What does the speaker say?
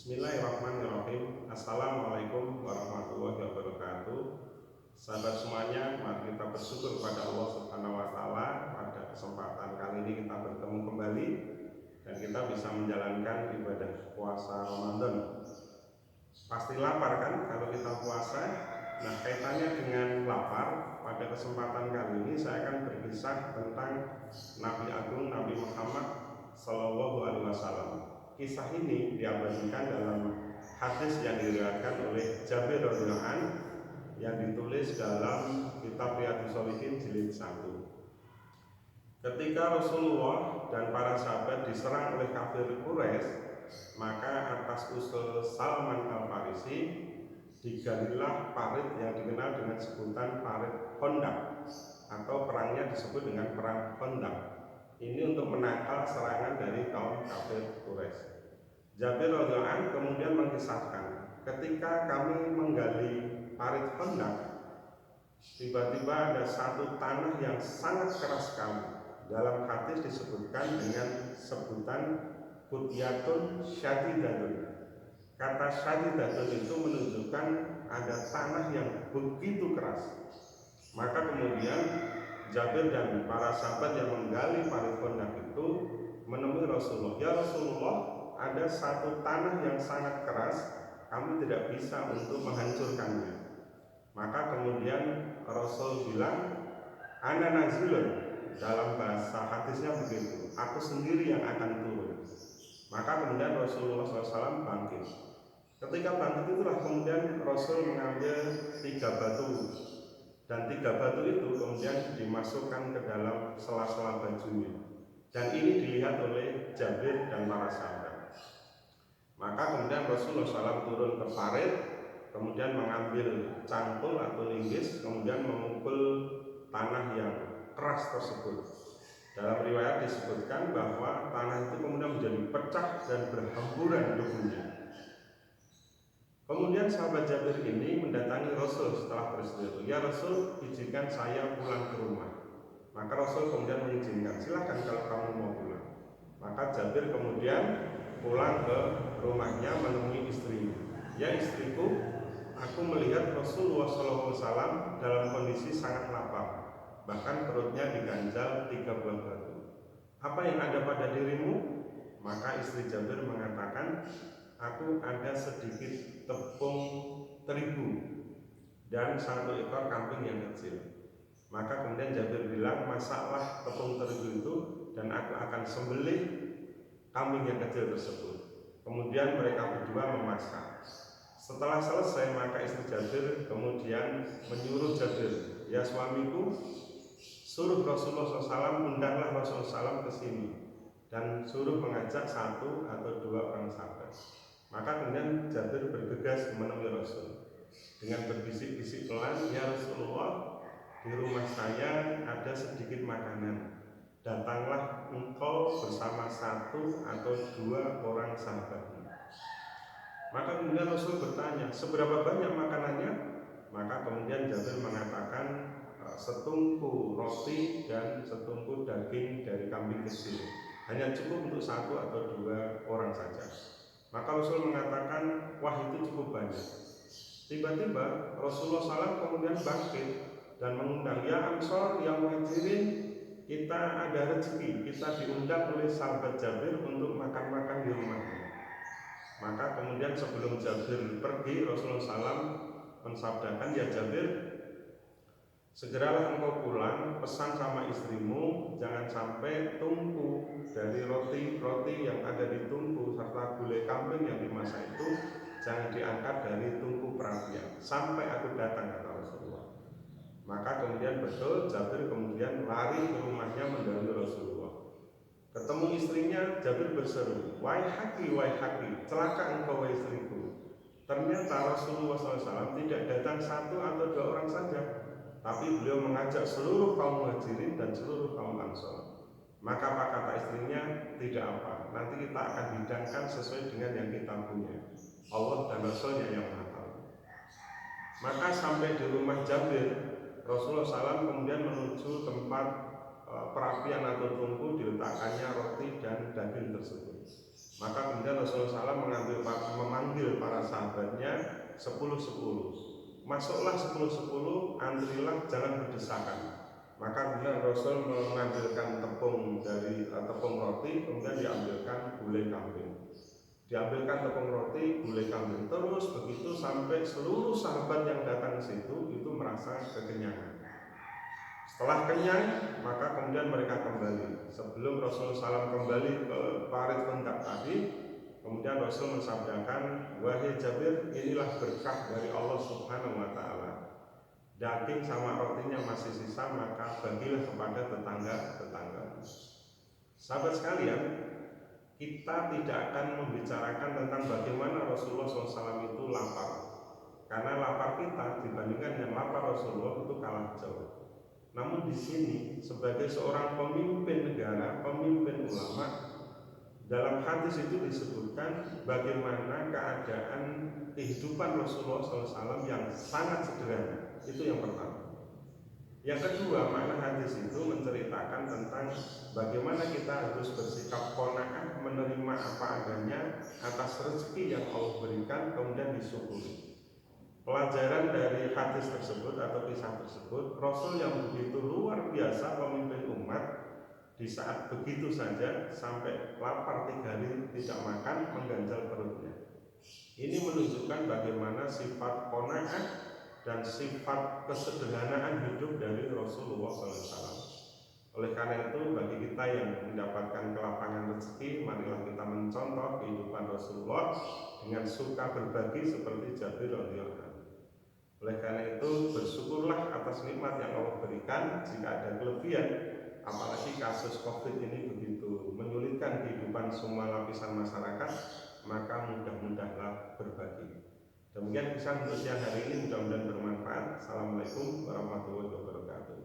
Bismillahirrahmanirrahim. Assalamualaikum warahmatullahi wabarakatuh. Sahabat semuanya, mari kita bersyukur kepada Allah Subhanahu wa Ta'ala. Pada kesempatan kali ini kita bertemu kembali dan kita bisa menjalankan ibadah puasa Ramadan. Pasti lapar kan kalau kita puasa? Nah, kaitannya dengan lapar, pada kesempatan kali ini saya akan berkisah tentang Nabi Agung Nabi Muhammad Sallallahu Alaihi Wasallam. Kisah ini diabadikan dalam hadis yang diriwayatkan oleh Jabir radhiyallahu anhu yang ditulis dalam kitab Riyadhus Shalihin jilid 1. Ketika Rasulullah dan para sahabat diserang oleh kafir Quraisy, maka atas usul Salman Al-Farisi digalilah parit yang dikenal dengan sebutan parit Khandaq, atau perangnya disebut dengan perang Khandaq. Ini untuk menangkal serangan dari kaum kafir Quraisy. Jabir radhiyallahu anhu kemudian mengisahkan, ketika kami menggali parit Khandaq, tiba-tiba ada satu tanah yang sangat keras sekali. Dalam hadis disebutkan dengan sebutan Qutyatun Syadidatun. Kata Syadidatun itu menunjukkan ada tanah yang begitu keras. Maka kemudian Jabir dan para sahabat yang menggali parit Khandaq itu menemui Rasulullah. Ya Rasulullah, ada satu tanah yang sangat keras, kami tidak bisa untuk menghancurkannya. Maka kemudian Rasul bilang, ana nazilun. Dalam bahasa hadisnya begitu, aku sendiri yang akan turun. Maka kemudian Rasulullah SAW bangkit. Ketika bangkit itulah kemudian Rasul mengambil 3 batu, dan 3 batu itu kemudian dimasukkan ke dalam sela-sela bajunya. Dan ini dilihat oleh Jabir dan para sahabat. Maka kemudian Rasulullah SAW turun ke parit, kemudian mengambil cangkul atau linggis, kemudian memukul tanah yang keras tersebut. Dalam riwayat disebutkan bahwa tanah itu kemudian menjadi pecah dan berhamburan debunya. Kemudian sahabat Jabir ini mendatangi Rasul setelah peristiwa itu. Ya Rasul, izinkan saya pulang ke rumah. Maka Rasul kemudian mengizinkan, silakan kalau kamu mau pulang. Maka Jabir kemudian pulang ke rumahnya menemui istrinya. Ya istriku, aku melihat Rasulullah SAW dalam kondisi sangat lapar. Bahkan perutnya diganjal 3 buah batu. Apa yang ada pada dirimu? Maka istri Jabir mengatakan, aku ada sedikit tepung terigu dan 1 ekor kambing yang kecil. Maka kemudian Jabir bilang, masaklah tepung terigu itu dan aku akan sembelih kambing yang kecil tersebut. Kemudian mereka berdua memasak. Setelah selesai, maka istri Jabir kemudian menyuruh Jabir, ya suamiku, suruh Rasulullah SAW, undanglah Rasulullah SAW ke sini dan suruh mengajak 1 atau 2 orang sahabat. Maka kemudian Jabir bergegas menemui Rasul dengan berbisik-bisik pelan, ya Rasulullah, di rumah saya ada sedikit makanan. Datanglah engkau bersama 1 atau 2 orang sahabatmu. Maka kemudian Rasul bertanya, seberapa banyak makanannya? Maka kemudian Jabir mengatakan, setungku roti dan setungku daging dari kambing kecil. Hanya cukup untuk 1 atau 2 orang saja. Maka Rasul mengatakan, wah itu cukup banyak. Tiba-tiba Rasulullah SAW kemudian bangkit dan mengundang, ya Ansor, yang Muhajirin, kita ada rezeki, kita diundang oleh sahabat Jabir untuk makan-makan di rumahnya. Maka kemudian sebelum Jabir pergi, Rasulullah SAW mensabdakan, ya Jabir, segeralah engkau pulang, pesan sama istrimu, jangan sampai tungku dari roti-roti yang ada di tungku serta gulai kambing yang dimasak itu jangan diangkat dari tungku perapian sampai aku datang, kata Rasulullah. Maka kemudian betul Jabir kemudian lari ke rumahnya mendahului Rasulullah. Ketemu istrinya, Jabir berseru, wahai haki, celaka engkau wahai istriku. Ternyata Rasulullah SAW tidak datang 1 atau 2 orang saja, tapi beliau mengajak seluruh kaum Muhajirin dan seluruh kaum Ansor. Maka apa kata istrinya? Tidak apa, nanti kita akan hidangkan sesuai dengan yang kita punya. Allah dan Rasulnya yang Maha Tahu. Maka sampai di rumah Jabir, Rasulullah SAW kemudian menuju tempat perapian atau tungku, diletakkannya roti dan daging tersebut. Maka kemudian Rasulullah SAW memanggil mengambil para sahabatnya 10-10. Masuklah 10-10, antrilah, jangan berdesakan. Maka kemudian Rasul mengambilkan tepung roti, kemudian diambilkan gulai kambing. Diambilkan tepung roti, gulai kambing, terus begitu sampai seluruh sahabat yang datang ke situ itu merasa kekenyangan. Setelah kenyang, maka kemudian mereka kembali. Sebelum Rasulullah SAW kembali ke parit Khandaq tadi, kemudian Rasul mensabdakan, wahai Jabir, inilah berkah dari Allah Subhanahu wa Ta'ala. Daging sama rotinya masih sisa, maka bagilah kepada tetangga-tetangga. Sahabat sekalian, kita tidak akan membicarakan tentang bagaimana Rasulullah SAW itu lapar, karena lapar kita dibandingkan dengan lapar Rasulullah itu kalah jauh. Namun di sini sebagai seorang pemimpin negara, pemimpin ulama, dalam hadis itu disebutkan bagaimana keadaan kehidupan Rasulullah SAW yang sangat sederhana. Itu yang pertama. Yang kedua, makna hadis itu menceritakan tentang bagaimana kita harus bersikap qanaah, menerima apa adanya atas rezeki yang Allah berikan, kemudian disyukuri. Pelajaran dari hadis tersebut atau kisah tersebut, Rasul yang begitu luar biasa pemimpin umat, di saat begitu saja sampai lapar 3 hari tidak makan, mengganjal perutnya. Ini menunjukkan bagaimana sifat qanaah dan sifat kesederhanaan hidup dari Rasulullah SAW. Oleh karena itu, bagi kita yang mendapatkan kelapangan rezeki, marilah kita mencontoh kehidupan Rasulullah dengan suka berbagi seperti Jabir radhiyallahu anhu. Oleh karena itu, bersyukurlah atas nikmat yang Allah berikan. Jika ada kelebihan, apalagi kasus COVID ini begitu menyulitkan kehidupan semua lapisan masyarakat, maka mudah-mudahlah berbagi. Demikian kisah untuk siang hari ini, mudah-mudahan bermanfaat. Assalamualaikum warahmatullahi wabarakatuh.